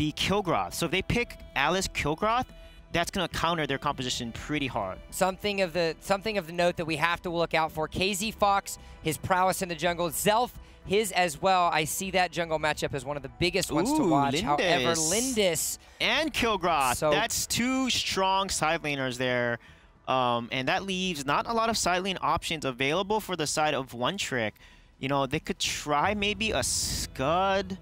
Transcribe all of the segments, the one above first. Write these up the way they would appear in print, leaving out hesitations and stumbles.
the Kilgroth. So if they pick Alice Kilgroth, that's going to counter their composition pretty hard. Something of the note that we have to look out for. KZ Fox, his prowess in the jungle. Zelf, his as well. I see that jungle matchup as one of the biggest ones to watch. Lindis. However, Lindis and Kilgroth. So that's two strong side laners there. And that leaves not a lot of side lane options available for the side of One Trick. You know, they could try maybe a Scud,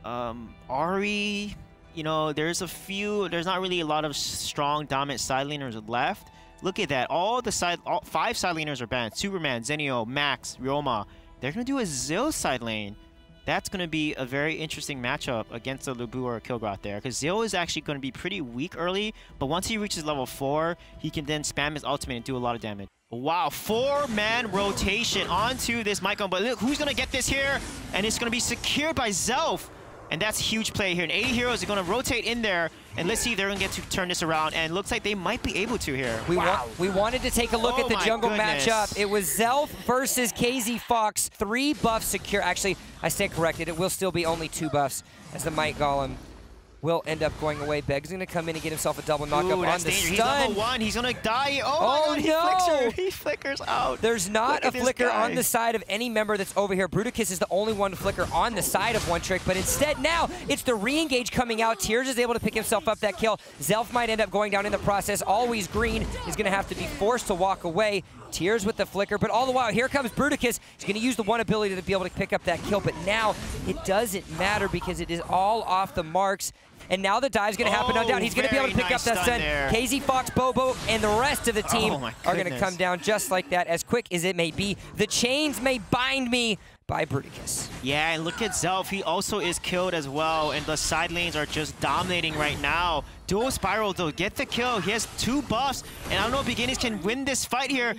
Ahri. You know, there's not really a lot of strong dominant side laners left. Look at that. All 5 side laners are banned. Superman, Zenio, Max, Ryoma. They're going to do a Zill side lane. That's going to be a very interesting matchup against the Lu Bu or Kilgroth there, because Zill is actually going to be pretty weak early, but once he reaches level 4, he can then spam his ultimate and do a lot of damage. Wow, 4-man rotation onto this Maikon, but look, who's going to get this here? And it's going to be secured by Zelf. And that's a huge play here. And 80 Heroes are going to rotate in there. And let's see if they're going to get to turn this around. And it looks like they might be able to here. We wanted to take a look at the jungle matchup. It was Zelf versus KZ Fox. 3 buffs secure. Actually, I stand corrected. It will still be only 2 buffs as the Might Golem will end up going away. Beg's going to come in and get himself a double knockup on the stun. He's level 1. He's going to die. Oh my God, he flickers out. There's not a flicker on the side of any member that's over here. Bruticus is the only one to flicker on the side of One Trick, but instead now it's the re-engage coming out. Tears is able to pick himself up that kill. Zelf might end up going down in the process. Always Green is going to have to be forced to walk away. Tears with the flicker, but all the while, here comes Bruticus. He's going to use the one ability to be able to pick up that kill, but now it doesn't matter because it is all off the marks. And now the dive's going to happen on down. He's going to be able to pick up that stun. KZ Fox, Bobo, and the rest of the team are going to come down just like that, as quick as it may be. The chains may bind me by Bruticus. Yeah, and look at Zelf. He also is killed as well, and the side lanes are just dominating right now. Dual Spiral, though, get the kill. He has 2 buffs, and I don't know if Beginnings can win this fight here.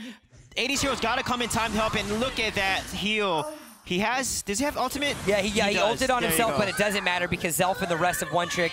80's Hero's got to come in time to help, and look at that heal. He has, does he have ultimate? Yeah, he ulted on himself, but it doesn't matter because Zelf and the rest of One Trick.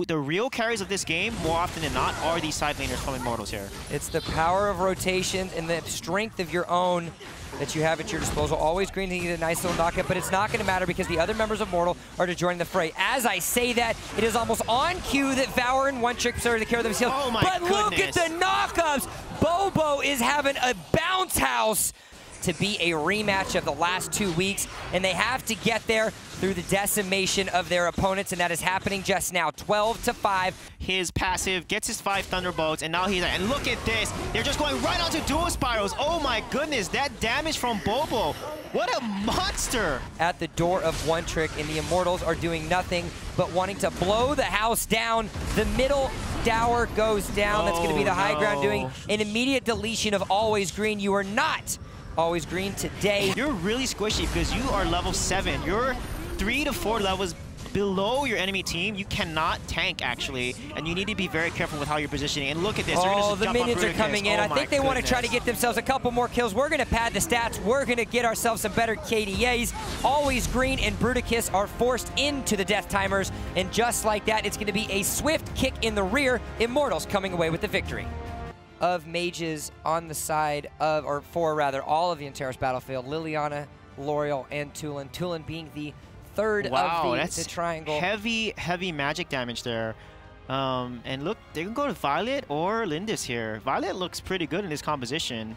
The real carries of this game, more often than not, are these side laners from Immortals here. It's the power of rotation and the strength of your own that you have at your disposal. Always Green to get a nice little knockup, but it's not going to matter because the other members of Mortal are to join the fray. As I say that, it is almost on cue that Valor and One Trick started to carry themselves. Oh my goodness. But look at the knockups! Bobo is having a bounce house to be a rematch of the last 2 weeks, and they have to get there through the decimation of their opponents, and that is happening just now. 12-5. His passive gets his 5 Thunderbolts, and now and look at this. They're just going right onto Dual Spirals. Oh my goodness, that damage from Bobo. What a monster! At the door of One Trick, and the Immortals are doing nothing but wanting to blow the house down. The middle tower goes down. That's going to be the high ground doing an immediate deletion of Always Green. You are not Always Green today. You're really squishy because you are level 7. You're 3 to 4 levels below your enemy team. You cannot tank, actually, and you need to be very careful with how you're positioning. And look at this. Oh, the minions are coming in. I think they want to try to get themselves a couple more kills. We're going to pad the stats. We're going to get ourselves some better KDAs. Always Green and Bruticus are forced into the death timers, and just like that, it's going to be a swift kick in the rear. Immortals coming away with the victory. Of mages on the side of, or for rather, all of the Antares battlefield, Liliana, L'Oreal, and Tulin. Tulin being the third of the triangle. Heavy magic damage there. And look, they can go to Violet or Lindis here. Violet looks pretty good in this composition.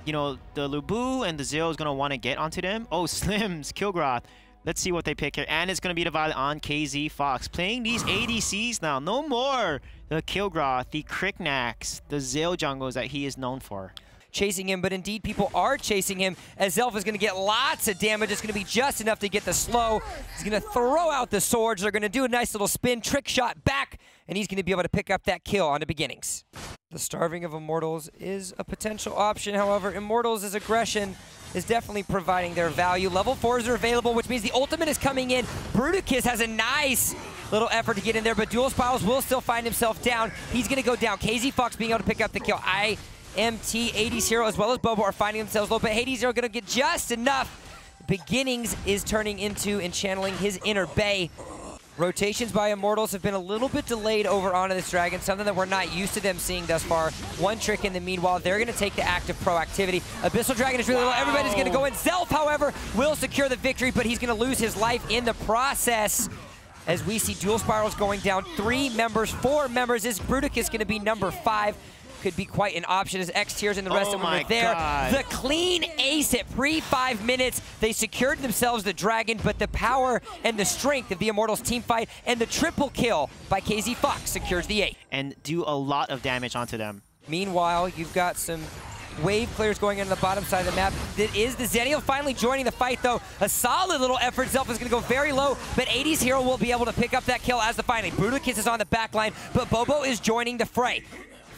You know, the Lu Bu and the Zill is going to want to get onto them. Oh, Slims, Kilgroth. Let's see what they pick here. And it's going to be the Violet on KZ Fox. Playing these ADCs now. No more the Kilgroth, the Kriknax, the Zill jungles that he is known for. Chasing him, but indeed people are chasing him as Zelf is going to get lots of damage. It's going to be just enough to get the slow. He's going to throw out the swords. They're going to do a nice little spin, trick shot back, and he's going to be able to pick up that kill on the beginnings. The starving of Immortals is a potential option. However, Immortals' aggression is definitely providing their value. Level 4s are available, which means the ultimate is coming in. Bruticus has a nice little effort to get in there, but Dual Spirals will still find himself down. He's going to go down. KZ Fox being able to pick up the kill. IMT, Hades Hero, as well as Bobo are finding themselves low, but Hades Hero going to get just enough. Beginnings is turning into and channeling his inner Bay. Rotations by Immortals have been a little bit delayed over onto this Dragon, something that we're not used to them seeing thus far. One Trick in the meanwhile, they're going to take the active proactivity. Abyssal Dragon is really low. Everybody's going to go in. Zelf, however, will secure the victory, but he's going to lose his life in the process. as we see Dual Spirals going down. 3 members, 4 members. Is Bruticus going to be number 5? Could be quite an option as X-Tears and the rest of them are there. God. The clean ace at pre-5 minutes. They secured themselves the dragon, but the power and the strength of the Immortals team fight and the triple kill by KZ Fox secures the 8. And do a lot of damage onto them. Meanwhile, you've got some wave players going into the bottom side of the map. That is the Zennial finally joining the fight, though. A solid little effort. Zelf is going to go very low, but 80's Hero will be able to pick up that kill as the finally. Bruticus is on the back line, but Bobo is joining the fray.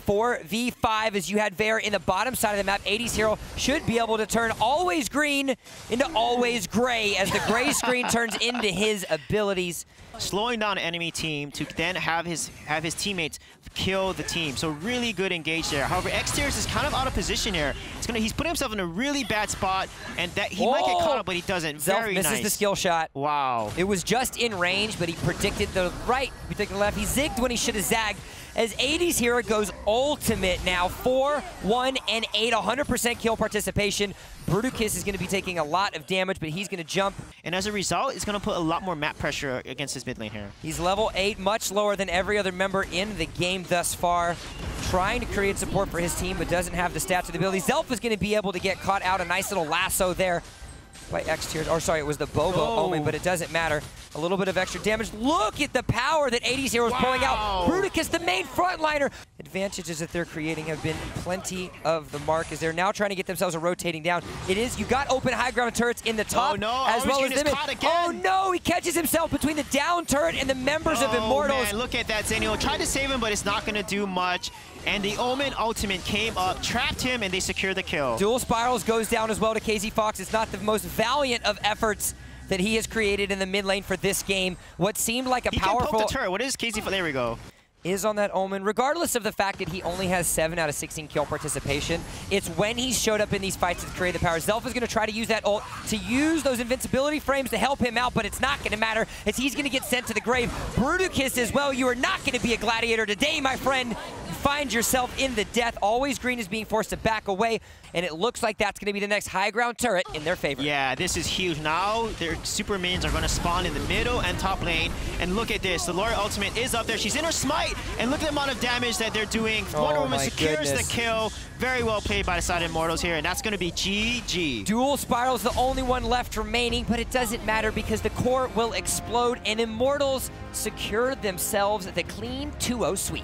4v5 as you had Vare in the bottom side of the map. 80's Hero should be able to turn always green into always gray as the gray screen turns into his abilities. Slowing down an enemy team to then have his teammates kill the team. So really good engage there. However, X-Tears is kind of out of position here. He's putting himself in a really bad spot, and that he might get caught up, but he doesn't. Zelf misses the skill shot. Wow. It was just in range, but he predicted the right, he predicted the left. He zigged when he should have zagged. As 80's Hero goes ultimate now, 4, 1, and 8, 100% kill participation. Bruticus is going to be taking a lot of damage, but he's going to jump. And as a result, it's going to put a lot more map pressure against his mid lane here. He's level 8, much lower than every other member in the game thus far. Trying to create support for his team, but doesn't have the stats or the ability. Zelf is going to be able to get caught out. A nice little lasso there by X-Tears. Or sorry, it was the Bobo Omen, but it doesn't matter. A little bit of extra damage. Look at the power that 80's Hero is pulling out. Bruticus, the main frontliner. Advantages that they're creating have been plenty of the mark as they're now trying to get themselves a rotating down. It is, you got open high ground turrets in the top as well as the mid. Oh no, he catches himself between the down turret and the members of Immortals. Man, look at that. Zennial tried to save him, but it's not going to do much. And the Omen ultimate came up, trapped him, and they secure the kill. Dual Spirals goes down as well to KZ Fox. It's not the most valiant of efforts that he has created in the mid lane for this game. What seemed like a powerful... He can poke the turret. What is KZ? There we go. Is on that Omen, regardless of the fact that he only has 7 out of 16 kill participation. It's when he showed up in these fights that created the power. Zelf is going to try to use that ult to use those invincibility frames to help him out, but it's not going to matter as he's going to get sent to the grave. Bruticus as well, you are not going to be a gladiator today, my friend. You find yourself in the death. Always Green is being forced to back away, and it looks like that's going to be the next high ground turret in their favor. Yeah, this is huge. Now their super minions are going to spawn in the middle and top lane, and look at this. The Laura ultimate is up there. She's in her smite, and look at the amount of damage that they're doing. Wonder Woman secures the kill. Very well played by the side of Immortals here, and that's going to be GG. Dual Spiral's the only one left remaining, but it doesn't matter because the core will explode, and Immortals secure themselves the clean 2-0 sweep.